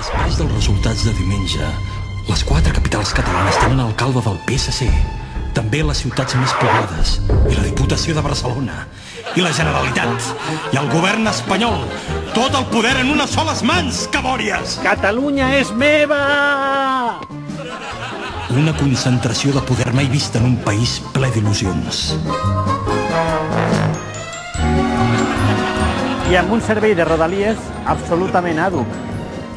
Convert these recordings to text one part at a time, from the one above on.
Després dels resultats de diumenge, les 4 capitals catalanes tenen alcalde del PSC, també les ciutats més poblades, i la Diputació de Barcelona, i la Generalitat, i el govern espanyol. Tot el poder en unes soles mans, cabòries! Catalunya és meva! Una concentració de poder mai vista en un país ple d'il·lusions. I amb un servei de rodalies absolutament àdhuc.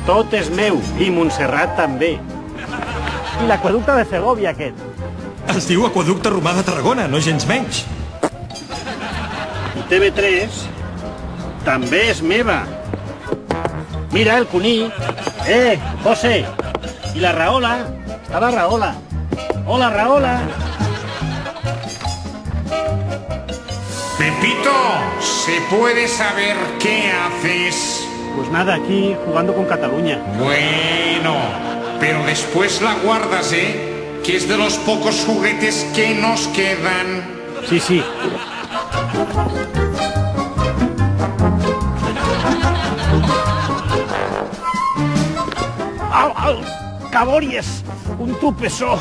Tot és meu, i Montserrat també. I l'aqüeducte de Segòvia, aquest. Es diu Aqueducte Romà de Tarragona, no gens menys. I TV3 també és meva. Mira, el conill. José. I la Rahola. Està la Rahola. Hola, Rahola. Pepito, ¿se puede saber qué haces? Pues nada, aquí jugando con Cataluña. Bueno, pero después la guardas, ¿eh? Que es de los pocos juguetes que nos quedan. Sí, sí. Au, cabòries! Un tropessó!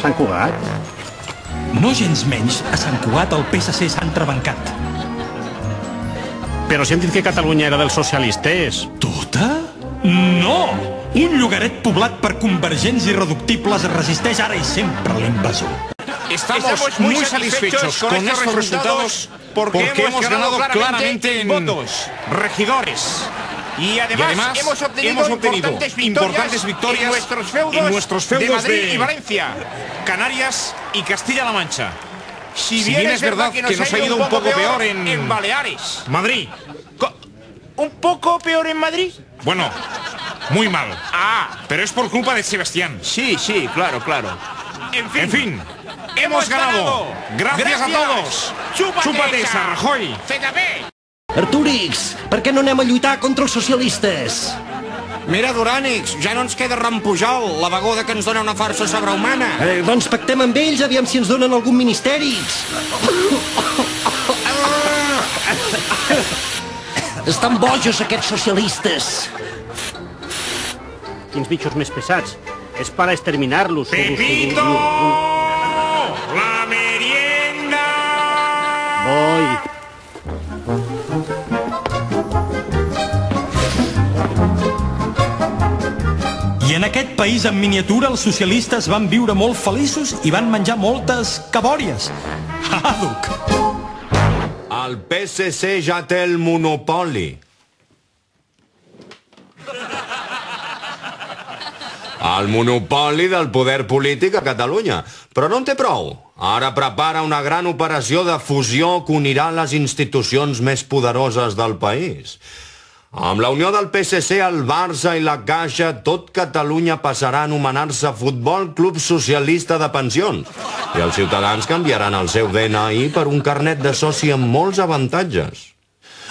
Sant Cugat? No gens menys, a Sant Cugat el PSC s'ha entrebancat. Però si hem dit que Catalunya era dels socialistes. Tota? No! Un llogaret poblat per convergents irreductibles resisteix ara i sempre a l'invasor. Estamos muy satisfechos con estos resultados porque hemos ganado claramente en votos, regidores. Y además hemos obtenido importantes victorias en nuestros feudos de Madrid y Valencia, Canarias y Castilla-La Mancha. Si bien es verdad que nos ha ido un poco peor en Baleares. Madrid. ¿Un poco peor en Madrid? Bueno, muy mal. Pero es por culpa de Sebastián. Sí, claro. En fin, hemos ganado. Gracias a todos. Chúpate esa, Rajoy. Artúrix, per què no anem a lluitar contra els socialistes? Mira, Durànix, ja no ens queda Rampujol, la beguda que ens dona una força sobrehumana. Doncs pactem amb ells, aviam si ens donen algun ministeri. Estan bojos, aquests socialistes. Quins bitxos més pesats. És per exterminar-los. ¡Pepito! ¡La merienda! Voy. I en aquest país en miniatura els socialistes van viure molt feliços i van menjar moltes cabòries. Àdhuc! El PSC ja té el monopoli. El monopoli del poder polític a Catalunya. Però no en té prou. Ara prepara una gran operació de fusió que unirà les institucions més poderoses del país. Amb la unió del PSC, el Barça i la Caixa, tot Catalunya passarà a anomenar-se Futbol Club Socialista de Pensions. I els ciutadans canviaran el seu DNI per un carnet de soci amb molts avantatges.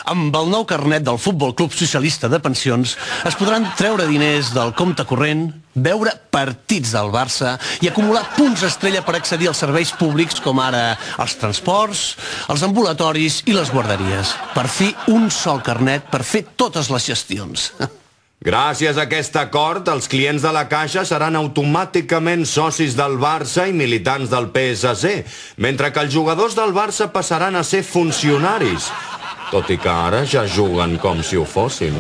Amb el nou carnet del Futbol Club Socialista de Pensions es podran treure diners del compte corrent, veure partits del Barça i acumular punts estrella per accedir als serveis públics com ara els transports, els ambulatoris i les guarderies. Per fi, un sol carnet per fer totes les gestions. Gràcies a aquest acord, els clients de la Caixa seran automàticament socis del Barça i militants del PSC, mentre que els jugadors del Barça passaran a ser funcionaris, tot i que ara ja juguen com si ho fossin.